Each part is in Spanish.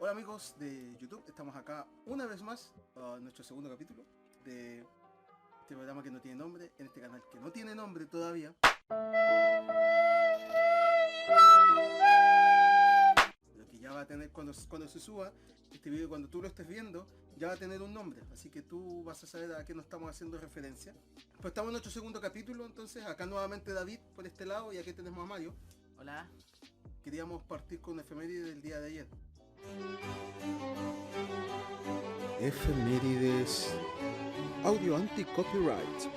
Hola amigos de YouTube, estamos acá una vez más en nuestro segundo capítulo de este programa que no tiene nombre, en este canal que no tiene nombre todavía. Pero que ya va a tener cuando se suba este video, cuando tú lo estés viendo, ya va a tener un nombre, así que tú vas a saber a qué nos estamos haciendo referencia. Pues estamos en nuestro segundo capítulo, entonces acá nuevamente David por este lado y aquí tenemos a Mario. Hola. Queríamos partir con una efeméride del día de ayer. Efemérides audio anti-copyright.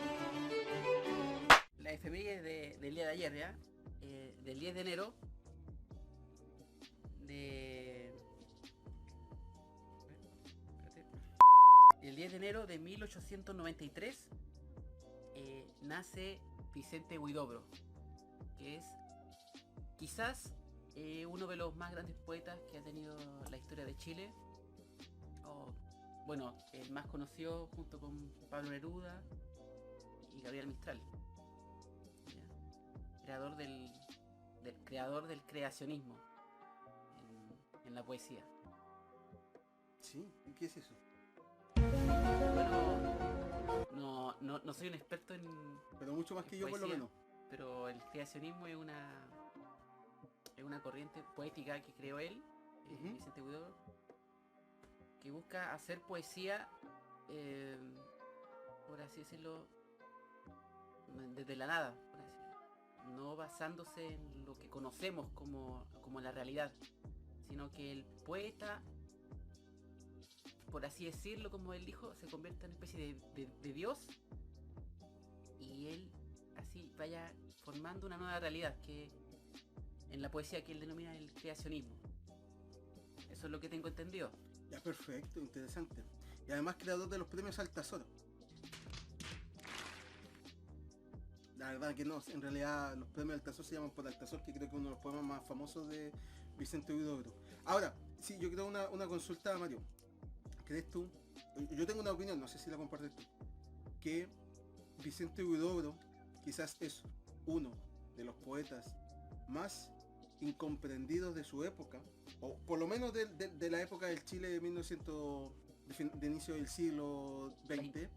La efeméride del día de ayer, ¿ya? Del 10 de enero de... El 10 de enero de 1893 nace Vicente Huidobro, que es quizás uno de los más grandes poetas que ha tenido la historia de Chile. Bueno, el más conocido junto con Pablo Neruda y Gabriel Mistral. Creador del creacionismo en la poesía. ¿Sí? ¿Y qué es eso? Bueno, no soy un experto en... Pero mucho más que yo poesía, por lo menos. Pero el creacionismo es una corriente poética que creó él, Vicente Huidobro, que busca hacer poesía, por así decirlo, desde la nada, por así decirlo. No basándose en lo que conocemos como la realidad, sino que el poeta, por así decirlo, como él dijo, se convierta en una especie de Dios, y él así vaya formando una nueva realidad, que en la poesía que él denomina el creacionismo. Eso es lo que tengo entendido. Ya, perfecto, interesante. Y además creador de los premios Altazor. La verdad que no, en realidad los premios Altazor se llaman por Altazor, que creo que es uno de los poemas más famosos de Vicente Huidobro. Ahora, sí, yo creo una consulta, Mario. ¿Crees tú? Yo tengo una opinión, no sé si la compartes tú, que Vicente Huidobro quizás es uno de los poetas más incomprendidos de su época, o por lo menos de la época del Chile de 1900, de inicio del siglo XX.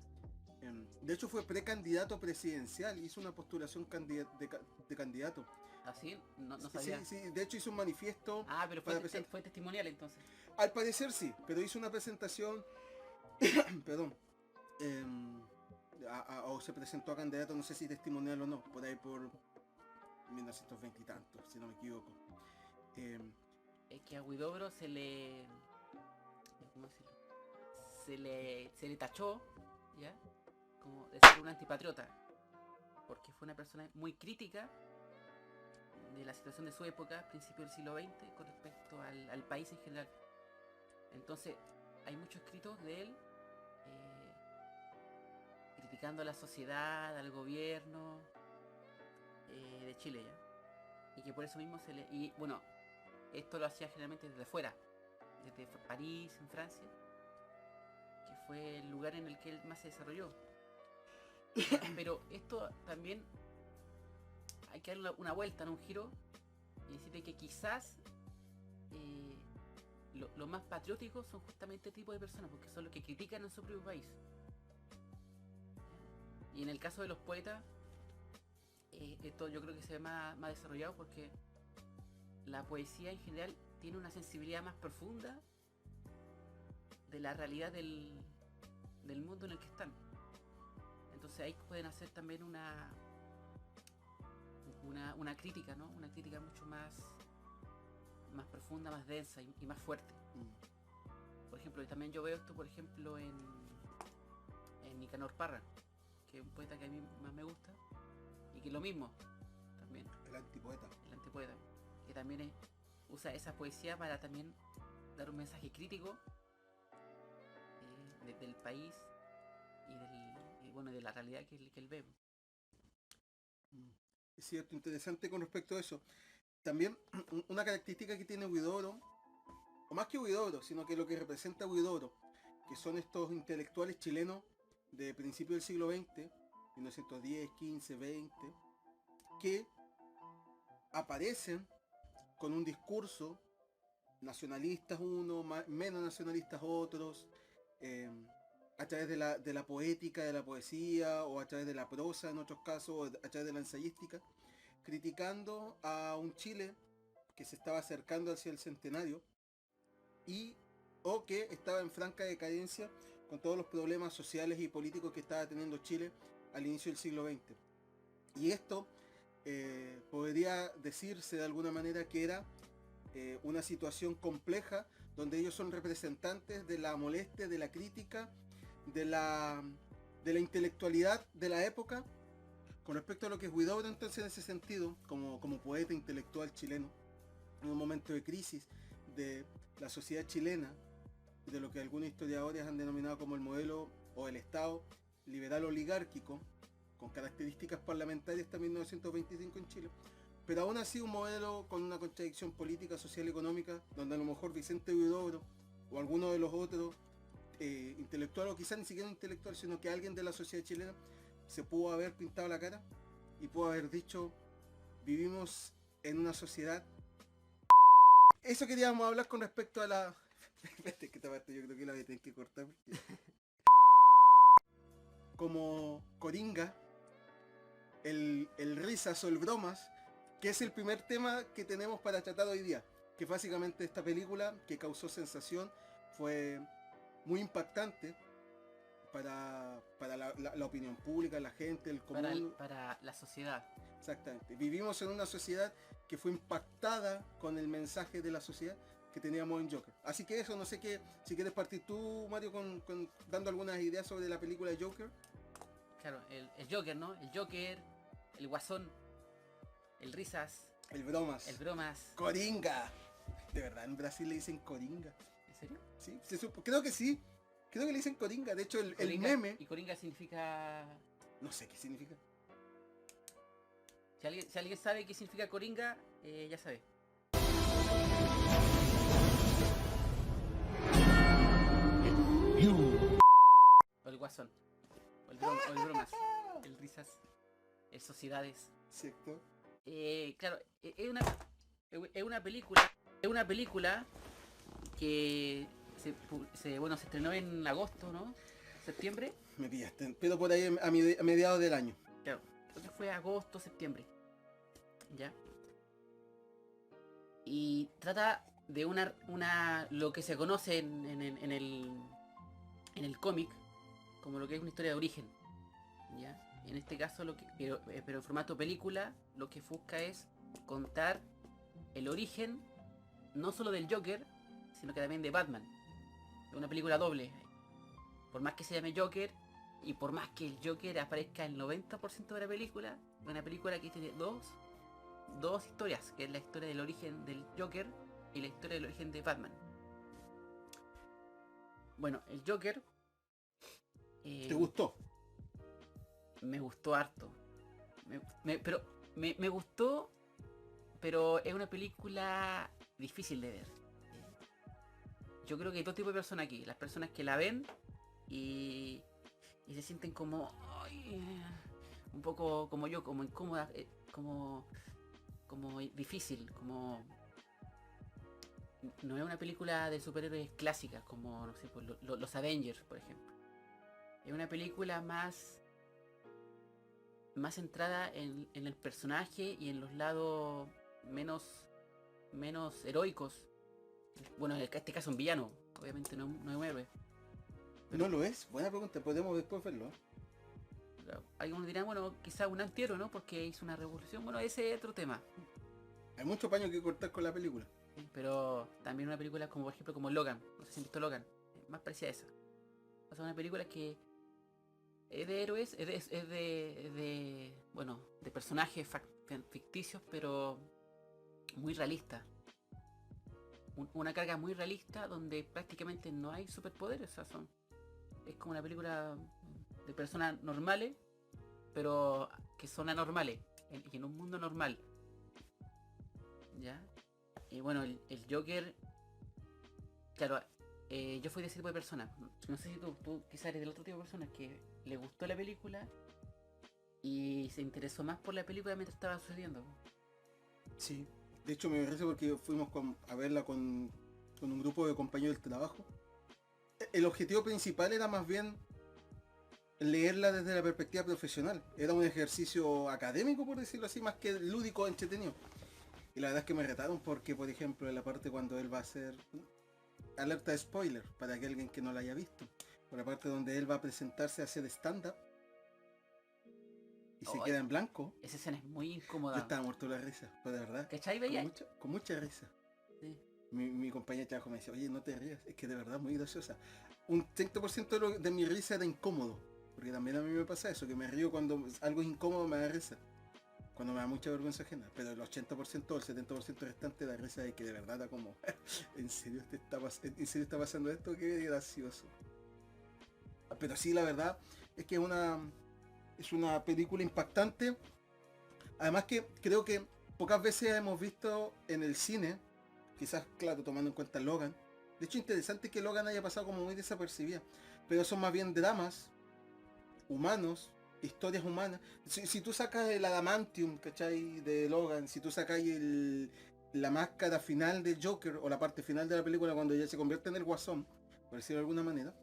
De hecho fue precandidato presidencial, hizo una postulación de candidato. ¿Así? No sabía. Sí, de hecho hizo un manifiesto. Pero fue testimonial entonces. Al parecer sí, pero hizo una presentación, perdón, o se presentó a candidato, no sé si testimonial o no, por ahí por 1920 y tantos, si no me equivoco. Es que a Huidobro se le... ¿Cómo decirlo? Se le tachó, ¿ya? Como de ser un antipatriota, porque fue una persona muy crítica de la situación de su época, principio del siglo XX, con respecto al país en general. Entonces, hay muchos escritos de él criticando a la sociedad, al gobierno de Chile, ¿ya? Y que por eso mismo se le... Y bueno, esto lo hacía generalmente desde fuera, desde París, en Francia, que fue el lugar en el que él más se desarrolló. Pero esto también hay que darle una vuelta, un giro, y decirte que quizás lo más patrióticos son justamente este tipo de personas, porque son los que critican en su propio país. Y en el caso de los poetas, esto yo creo que se ve más desarrollado, porque la poesía en general tiene una sensibilidad más profunda de la realidad del mundo en el que están. Entonces ahí pueden hacer también una crítica, ¿no? Una crítica mucho más profunda, más densa y más fuerte. Por ejemplo, y también yo veo esto, por ejemplo, en Nicanor Parra, que es un poeta que a mí más me gusta, y que es lo mismo también. El antipoeta. El antipoeta, que también usa esa poesía para también dar un mensaje crítico del país y bueno, de la realidad que él ve. Es cierto, interesante con respecto a eso. También una característica que tiene Huidobro, o más que Huidobro, sino que lo que representa Huidobro, que son estos intelectuales chilenos de principios del siglo XX, 1910, 15, 20, que aparecen con un discurso nacionalistas unos, menos nacionalistas otros, eh, a través de la poética, de la poesía, o a través de la prosa en otros casos, o a través de la ensayística, criticando a un Chile que se estaba acercando hacia el centenario y o que estaba en franca decadencia con todos los problemas sociales y políticos que estaba teniendo Chile al inicio del siglo XX. Y esto podría decirse de alguna manera que era una situación compleja donde ellos son representantes de la molestia, de la crítica, de la intelectualidad de la época con respecto a lo que es Huidobro. Entonces, en ese sentido, como poeta intelectual chileno, en un momento de crisis de la sociedad chilena, de lo que algunos historiadores han denominado como el modelo o el Estado liberal oligárquico, con características parlamentarias hasta 1925 en Chile, pero aún así un modelo con una contradicción política, social y económica, donde a lo mejor Vicente Huidobro o alguno de los otros intelectuales, o quizás ni siquiera un intelectual, sino que alguien de la sociedad chilena se pudo haber pintado la cara y pudo haber dicho: vivimos en una sociedad. Eso queríamos hablar con respecto a la... Espérate, que esta parte yo creo que la voy a tener que cortar. Como Coringa, el risas o el bromas, que es el primer tema que tenemos para tratar hoy día, que básicamente esta película que causó sensación, fue muy impactante para la opinión pública, la gente, el común. Para la sociedad. Exactamente. Vivimos en una sociedad que fue impactada con el mensaje de la sociedad que teníamos en Joker. Así que eso, no sé qué, si quieres partir tú, Mario, dando algunas ideas sobre la película de Joker. Claro, el Joker, ¿no? El Joker, el Guasón, el Risas, el Bromas. El Bromas. Coringa. De verdad, en Brasil le dicen Coringa. ¿En serio? Sí, creo que sí. Creo que le dicen Coringa. De hecho, el meme... ¿Y Coringa significa...? No sé qué significa. Si alguien sabe qué significa Coringa, ya sabe. O el Guasón. O el Bromas. El Risas. El Sociedades. Cierto. Claro, es una película. Es una película que se estrenó en agosto, ¿no? Septiembre. Me pillaste, pero por ahí a mediados del año. Claro, creo que fue agosto, septiembre. ¿Ya? Y trata de lo que se conoce en el cómic como lo que es una historia de origen. ¿Ya? En este caso, pero en formato película, lo que busca es contar el origen no solo del Joker, sino que también de Batman. Es una película doble. Por más que se llame Joker y por más que el Joker aparezca el 90% de la película, es una película que tiene dos historias, que es la historia del origen del Joker y la historia del origen de Batman. Bueno, el Joker... ¿te gustó? Me gustó harto. Me gustó, pero es una película difícil de ver. Yo creo que hay dos tipos de personas aquí. Las personas que la ven y se sienten como... un poco como yo, como incómodas, como difícil, como... No es una película de superhéroes clásicas como, no sé, pues, los Avengers, por ejemplo. Es una película más centrada en el personaje y en los lados menos heroicos. Bueno, en este caso un villano, obviamente no es un héroe. Pero no lo es, buena pregunta, podemos después verlo. Algunos dirán, bueno, quizá un antihéroe, ¿no? Porque hizo una revolución. Bueno, ese es otro tema. Hay mucho paño que cortar con la película. Pero también una película como, por ejemplo, como Logan. No sé si han visto Logan. Más parecida a esa. O sea, una película que es de héroes, es de personajes ficticios, pero muy realista. Una carga muy realista donde prácticamente no hay superpoderes. O sea, es como una película de personas normales, pero que son anormales, y en un mundo normal. ¿Ya? Y bueno, el Joker, claro, yo fui de ese tipo de persona. No sé si tú quizás eres del otro tipo de personas que le gustó la película y se interesó más por la película mientras estaba sucediendo. Sí, de hecho me parece porque fuimos a verla con con un grupo de compañeros del trabajo. El objetivo principal era más bien leerla desde la perspectiva profesional. Era un ejercicio académico, por decirlo así, más que lúdico, entretenido. Y la verdad es que me retaron porque, por ejemplo, en la parte cuando él va a hacer alerta de spoiler, para que alguien que no la haya visto, por la parte donde él va a presentarse a hacer stand-up y se Oh, queda en blanco, esa escena es muy yo incómoda. estaba muerto de la risa, pero de verdad, ¿Cachai? Veía. con mucha risa. Sí. Mi compañera de trabajo me decía, oye, no te rías, es que de verdad es muy graciosa. Un 30% de mi risa era incómodo, porque también a mí me pasa eso, que me río cuando algo es incómodo, me da risa, cuando me da mucha vergüenza ajena, pero el 80% o el 70% restante da risa de que de verdad está como, ¿en serio en serio está pasando esto? Qué gracioso. Pero sí, la verdad es que es una película impactante. Además que creo que pocas veces hemos visto en el cine, quizás, claro, tomando en cuenta Logan. De hecho, interesante que Logan haya pasado como muy desapercibida. Pero son más bien dramas humanos, historias humanas. Si tú sacas el Adamantium, ¿cachai? De Logan, si tú sacas la máscara final del Joker, o la parte final de la película cuando ella se convierte en el Guasón, por decirlo de alguna manera,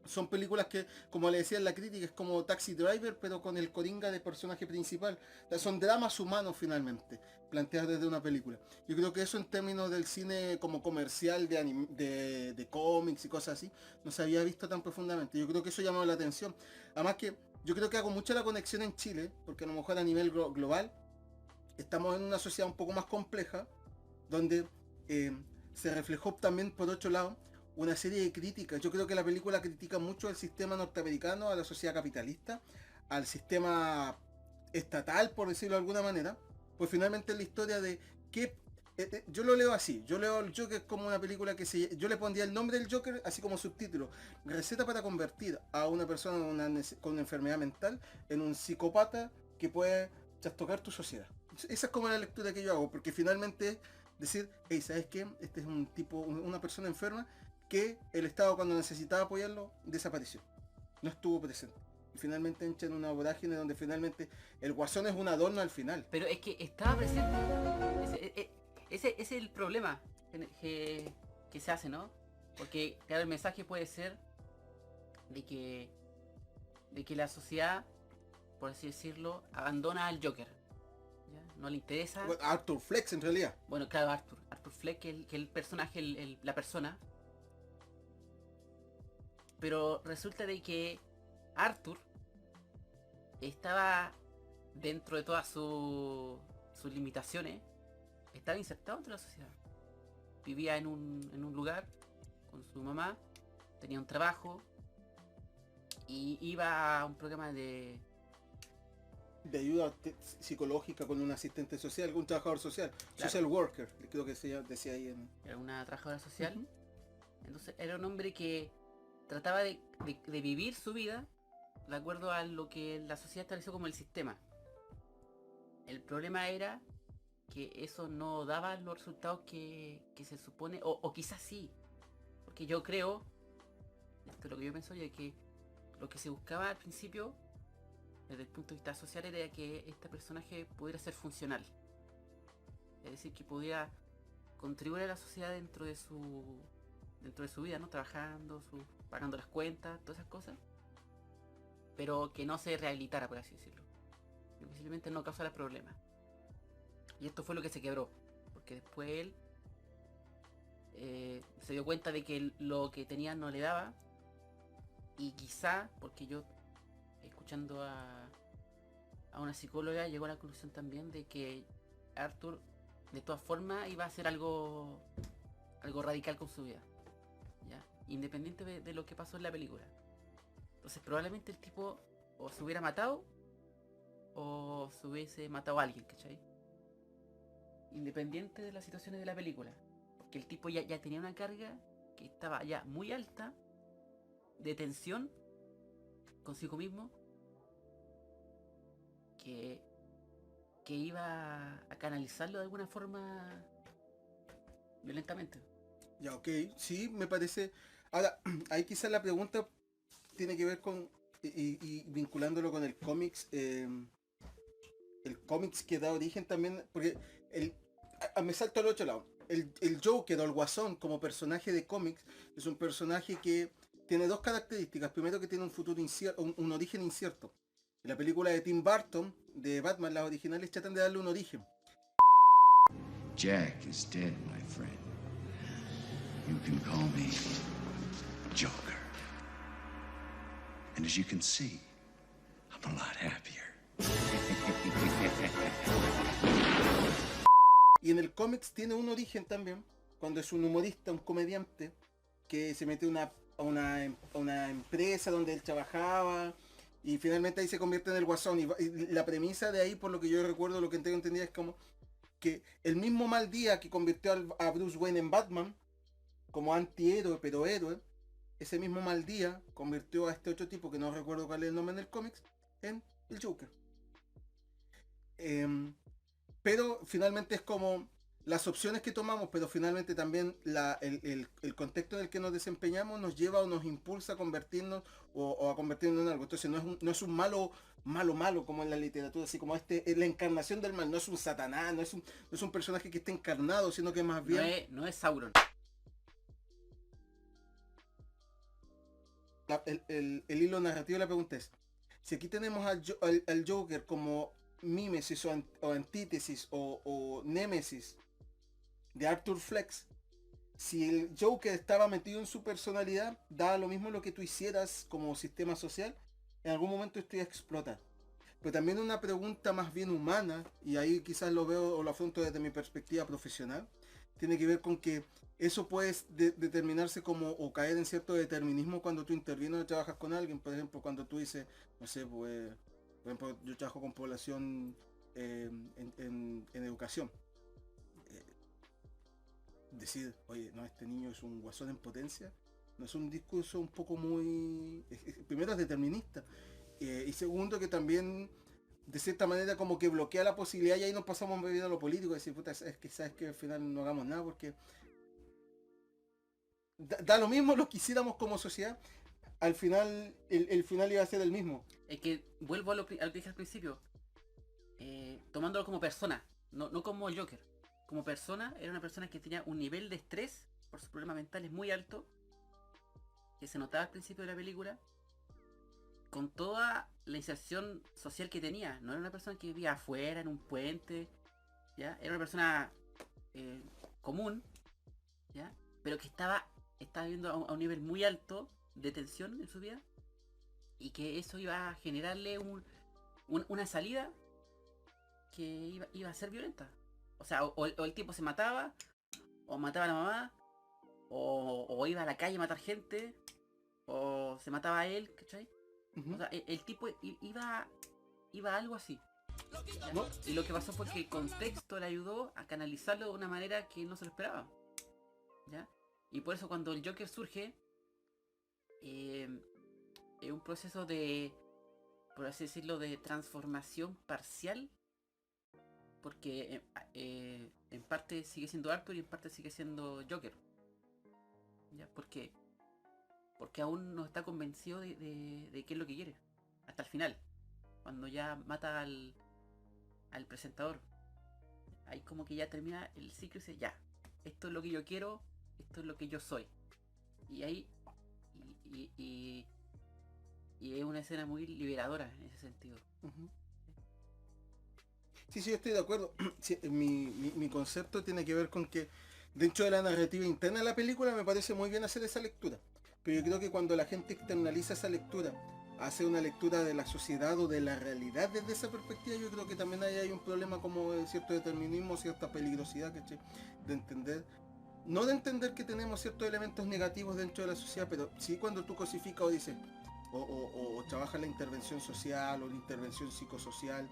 son películas que, como le decía en la crítica, es como Taxi Driver, pero con el coringa de personaje principal. O sea, son dramas humanos finalmente, planteados desde una película. Yo creo que eso en términos del cine como comercial, de cómics y cosas así, no se había visto tan profundamente. Yo creo que eso llamó la atención. Además que yo creo que hago mucha la conexión en Chile, porque a lo mejor a nivel global estamos en una sociedad un poco más compleja, donde eh, se reflejó también por otro lado una serie de críticas. Yo creo que la película critica mucho al sistema norteamericano, a la sociedad capitalista, al sistema estatal, por decirlo de alguna manera. Pues finalmente es la historia de qué... yo lo leo así, yo leo el Joker como una película yo le pondría el nombre del Joker así como subtítulo: receta para convertir a una persona con una enfermedad mental en un psicópata que puede trastocar tu sociedad. Esa es como la lectura que yo hago, porque finalmente es decir, hey, ¿sabes qué? Este es un tipo, una persona enferma que el Estado, cuando necesitaba apoyarlo, desapareció. No estuvo presente. Y finalmente entra en una vorágine donde finalmente el Guasón es un adorno al final. Pero es que estaba presente. Ese es el problema que se hace, ¿no? Porque, claro, el mensaje puede ser de que la sociedad, por así decirlo, abandona al Joker. ¿Ya? No le interesa. Bueno, Arthur Flex en realidad. Bueno, claro, Arthur Fleck, que el personaje, la persona. Pero resulta de que Arthur estaba dentro de todas sus limitaciones, estaba insertado entre la sociedad. Vivía en un lugar con su mamá, tenía un trabajo y iba a un programa de ayuda psicológica con un asistente social, un trabajador social, claro, social worker, creo que se decía ahí en... era una trabajadora social. Entonces era un hombre que trataba de vivir su vida de acuerdo a lo que la sociedad estableció como el sistema. El problema era que eso no daba los resultados que se supone, o quizás sí, porque yo creo, esto es lo que yo pienso, de que lo que se buscaba al principio, desde el punto de vista social, era que este personaje pudiera ser funcional. Es decir, que pudiera contribuir a la sociedad dentro de su vida, ¿no? Trabajando, pagando las cuentas, todas esas cosas. Pero que no se rehabilitara, por así decirlo. Que posiblemente no causara problemas. Y esto fue lo que se quebró. Porque después él se dio cuenta de que lo que tenía no le daba. Y quizá, porque yo, escuchando a una psicóloga, llegó a la conclusión también de que Arthur de todas formas iba a hacer algo radical con su vida, ¿ya? Independiente de lo que pasó en la película. Entonces probablemente el tipo o se hubiera matado o se hubiese matado a alguien, ¿cachai? Independiente de las situaciones de la película. Porque el tipo ya tenía una carga que estaba ya muy alta de tensión consigo mismo, que iba a canalizarlo de alguna forma violentamente. Ya, ok, sí, me parece... Ahora, ahí quizás la pregunta tiene que ver con, y vinculándolo con el cómics que da origen también, porque me salto al otro lado. el Joker o el Guasón como personaje de cómics es un personaje que tiene dos características. Primero, que tiene un futuro incierto, un origen incierto. En la película de Tim Burton, de Batman, las originales tratan de darle un origen. Jack is dead, my friend. You can call me Joker. And as you can see, I'm a lot happier. Y en el cómics tiene un origen también, cuando es un humorista, un comediante, que se mete a una empresa donde él trabajaba, y finalmente ahí se convierte en el Guasón. Y la premisa de ahí, por lo que yo recuerdo, lo que tengo entendido, es como que el mismo mal día que convirtió a Bruce Wayne en Batman, como antihéroe, pero héroe, ese mismo mal día convirtió a este otro tipo, que no recuerdo cuál es el nombre en el cómics, en el Joker. Pero finalmente es como las opciones que tomamos, pero finalmente también el contexto en el que nos desempeñamos nos lleva o nos impulsa a convertirnos o a convertirnos en algo. Entonces no es un malo como en la literatura, así como es la encarnación del mal, no es un Satanás, no es un personaje que esté encarnado, sino que más bien... No es Sauron. El hilo narrativo de la pregunta es, si aquí tenemos al Joker como mímesis o antítesis o némesis de Arthur Flex, si el Joker estaba metido en su personalidad, daba lo mismo lo que tú hicieras como sistema social, en algún momento esto iba a explotar. Pero también una pregunta más bien humana, y ahí quizás lo veo o lo afronto desde mi perspectiva profesional, tiene que ver con que eso puede determinarse como o caer en cierto determinismo cuando tú intervienes o trabajas con alguien. Por ejemplo, cuando tú dices, no sé, pues, por ejemplo, yo trabajo con población en educación. Decir, oye, no, este niño es un guasón en potencia, no es un discurso un poco muy... primero es determinista, y segundo que también de cierta manera como que bloquea la posibilidad, y ahí nos pasamos bebiendo a lo político, decir, puta, sabes que al final no hagamos nada porque da lo mismo lo que hiciéramos como sociedad, al final el final iba a ser el mismo. Es que vuelvo a lo que dije al principio, tomándolo como persona, no como Joker. Como persona, era una persona que tenía un nivel de estrés por sus problemas mentales muy alto, que se notaba al principio de la película, con toda la inserción social que tenía. No era una persona que vivía afuera, en un puente, ¿ya? Era una persona común, ¿ya? Pero que estaba viviendo a un nivel muy alto de tensión en su vida, y que eso iba a generarle una salida que iba a ser violenta. O sea, o el tipo se mataba, o mataba a la mamá, o iba a la calle a matar gente, o se mataba a él, ¿cachai? O sea, el tipo iba a algo así. ¿No? Y lo que pasó fue que el contexto le ayudó a canalizarlo de una manera que no se lo esperaba, ¿ya? Y por eso cuando el Joker surge, es un proceso de, por así decirlo, de transformación parcial, porque en parte sigue siendo Arthur y en parte sigue siendo Joker, ¿ya? Porque aún no está convencido de qué es lo que quiere hasta el final, cuando ya mata al presentador. Ahí como que ya termina el ciclo y dice, ya, esto es lo que yo quiero, esto es lo que yo soy. Y ahí y es una escena muy liberadora en ese sentido. Sí, yo estoy de acuerdo. Sí, mi concepto tiene que ver con que dentro de la narrativa interna de la película me parece muy bien hacer esa lectura. Pero yo creo que cuando la gente externaliza esa lectura, hace una lectura de la sociedad o de la realidad desde esa perspectiva, yo creo que también ahí hay un problema como de cierto determinismo, cierta peligrosidad, ¿cachai? De entender, no de entender que tenemos ciertos elementos negativos dentro de la sociedad, pero sí cuando tú cosificas o dices, o trabajas la intervención social o la intervención psicosocial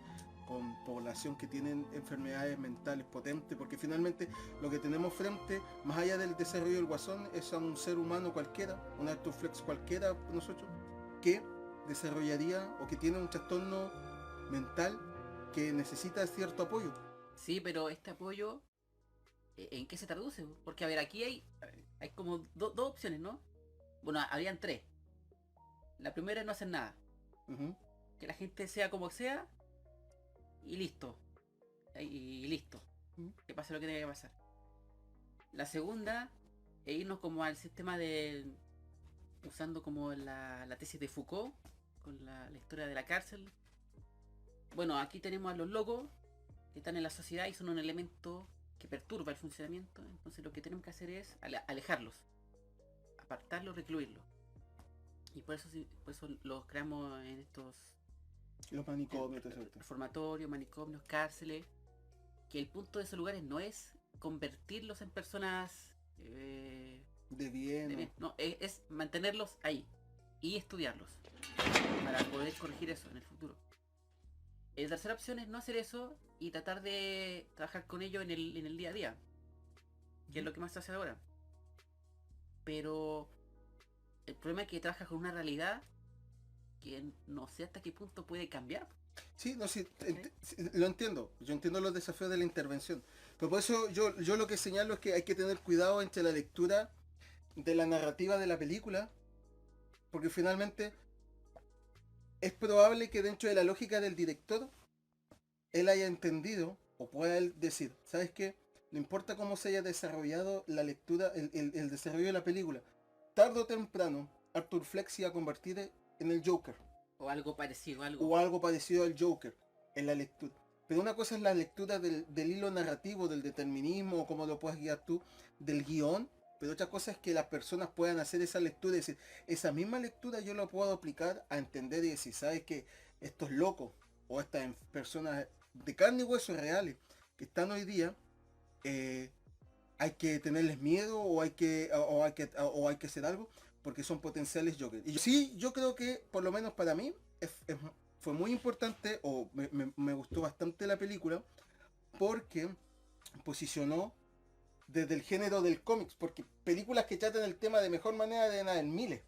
con población que tienen enfermedades mentales potentes, porque finalmente lo que tenemos frente, más allá del desarrollo del guasón, es a un ser humano cualquiera, un Arthur Flex cualquiera, nosotros, que desarrollaría o que tiene un trastorno mental que necesita cierto apoyo. Sí, pero este apoyo, ¿en qué se traduce? Porque a ver, aquí hay como dos opciones, ¿no? Bueno, habrían tres. La primera es no hacer nada. Que la gente sea como sea y listo. Y listo. Que pase lo que tenga que pasar. La segunda es irnos como al sistema de... usando como la tesis de Foucault, con la historia de la cárcel. Bueno, aquí tenemos a los locos que están en la sociedad y son un elemento que perturba el funcionamiento. Entonces lo que tenemos que hacer es alejarlos, apartarlos, recluirlos. Y por eso los creamos en estos Los manicomios, todo eso. reformatorios, manicomios, cárceles. Que el punto de esos lugares no es convertirlos en personas De bien. de bien. No, es mantenerlos ahí y estudiarlos para poder corregir eso en el futuro. La tercera opción es no hacer eso y tratar de trabajar con ellos en el día a día, que es lo que más se hace ahora. Pero el problema es que trabajas con una realidad que no sé hasta qué punto puede cambiar. Sí, no, sí, sí, lo entiendo. Yo entiendo los desafíos de la intervención. Pero por eso yo lo que señalo es que hay que tener cuidado entre la lectura de la narrativa de la película, porque finalmente es probable que dentro de la lógica del director él haya entendido o pueda él decir, ¿sabes qué? No importa cómo se haya desarrollado la lectura, el desarrollo de la película, tarde o temprano Arthur Fleck se iba a convertir en el Joker. O algo parecido, O algo parecido al Joker en la lectura. Pero una cosa es la lectura del hilo narrativo, del determinismo, o como lo puedes guiar tú, del guión. Pero otra cosa es que las personas puedan hacer esa lectura y decir, esa misma lectura yo la puedo aplicar a entender y decir, ¿sabes qué? Estos locos o estas personas de carne y hueso reales que están hoy día, hay que tenerles miedo o hay que hacer algo porque son potenciales Joker. Y yo creo que por lo menos para mí fue muy importante o me gustó bastante la película porque posicionó desde el género del cómics, porque películas que tratan el tema de mejor manera deben haber miles.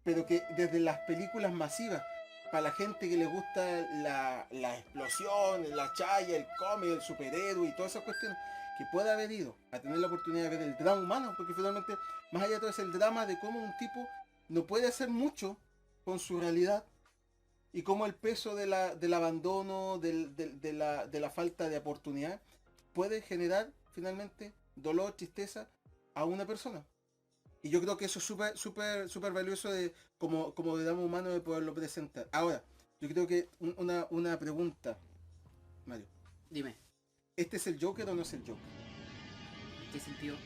Pero que desde las películas masivas, para la gente que le gusta la explosión, la chaya, el cómic, el superhéroe y todas esas cuestiones, que pueda haber ido a tener la oportunidad de ver el drama humano, porque finalmente, más allá de todo es el drama de cómo un tipo no puede hacer mucho con su realidad y cómo el peso del abandono, de la falta de oportunidad puede generar finalmente dolor, tristeza a una persona. Y yo creo que eso es súper valioso como de drama humano de poderlo presentar. Ahora, yo creo que una pregunta, Mario. Dime, ¿Este es el Joker o no es el Joker? ¿en qué sentido?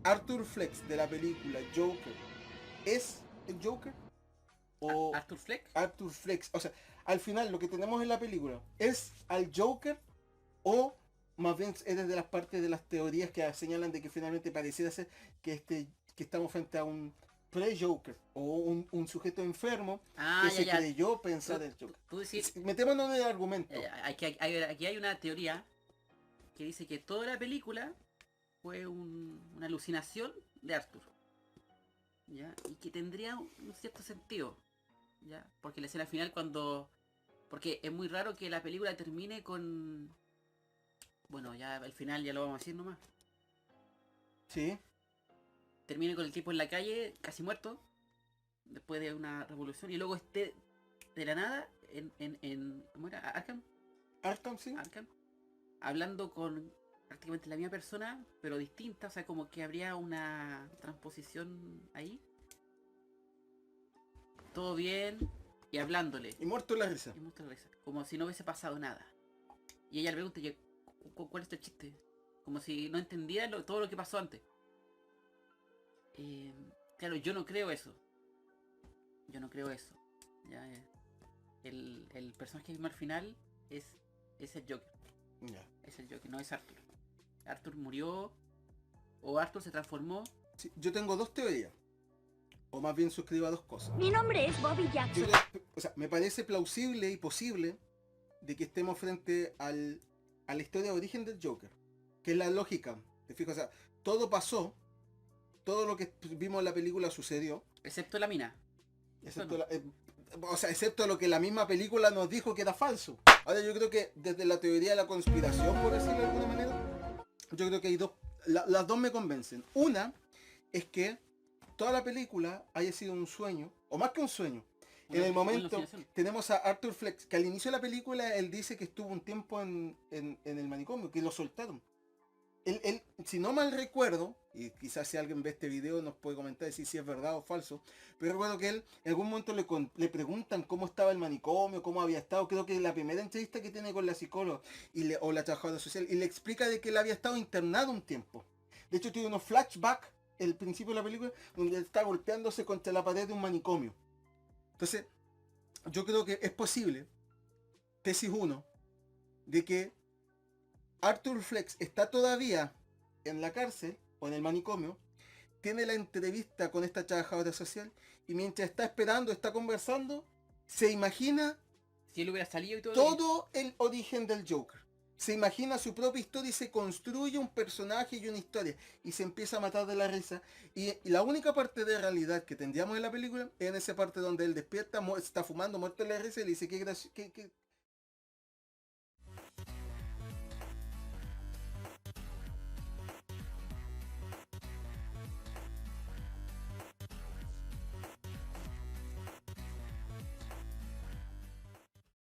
Arthur Fleck de la película Joker, ¿es el Joker? ¿O ¿Arthur Fleck? Arthur Fleck? O sea, al final lo que tenemos en la película, ¿es al Joker o más bien es desde las partes de las teorías que señalan de que finalmente pareciera ser que estamos frente a un pre-Joker o un sujeto enfermo que se creyó pensar el Joker? Tú decís, Metémonos en el argumento. aquí hay una teoría que dice que toda la película fue una alucinación de Arthur, ¿ya? Y que tendría un cierto sentido, ¿ya? Porque la escena final porque es muy raro que la película termine con... Bueno, ya al final ya lo vamos a decir nomás. Sí. Termine con el tipo en la calle, casi muerto, después de una revolución, y luego esté de la nada en ¿cómo era? Arkham, sí. Arkham, hablando con prácticamente la misma persona, pero distinta, o sea, como que habría una transposición ahí. Todo bien, y hablándole. Y muerto la risa. Y muestra la risa, como si no hubiese pasado nada. Y ella le pregunta, ¿cuál es el chiste? Como si no entendiera todo lo que pasó antes. Claro, yo no creo eso. Ya, el personaje que vimos al final es el Joker. Ya. Es el Joker, no es Arthur. Arthur murió, o Arthur se transformó. Sí, yo tengo dos teorías. O más bien suscribo a dos cosas. Mi nombre es Bobby Yo Jackson. o sea, me parece plausible y posible de que estemos frente a la historia de origen del Joker, que es la lógica. Te fijas, o sea, todo pasó, todo lo que vimos en la película sucedió, Excepto la mina. excepto, excepto lo que la misma película nos dijo que era falso. Ahora yo creo que desde la teoría de la conspiración, por decirlo de alguna manera, yo creo que hay dos, las dos me convencen. Una es que toda la película haya sido un sueño, o más que un sueño. Una En el buena momento alucinación. tenemos a Arthur Flex, que al inicio de la película él dice que estuvo un tiempo en el manicomio, que lo soltaron. Él, si no mal recuerdo, y quizás si alguien ve este video nos puede comentar decir si es verdad o falso, pero recuerdo que él en algún momento le preguntan cómo estaba el manicomio, cómo había estado, creo que la primera entrevista que tiene con la psicóloga o la trabajadora social, y le explica de que él había estado internado un tiempo. De hecho tiene unos flashbacks, el principio de la película, donde él está golpeándose contra la pared de un manicomio. Entonces, yo creo que es posible, tesis 1, de que Arthur Flex está todavía en la cárcel o en el manicomio, tiene la entrevista con esta trabajadora social y mientras está esperando, está conversando, se imagina Si él hubiera salido y todo. todo el origen del Joker. Se imagina su propia historia y se construye un personaje y una historia y se empieza a matar de la risa. Y la única parte de realidad que tendríamos en la película es en esa parte donde él despierta, está fumando, muerto de la risa y le dice,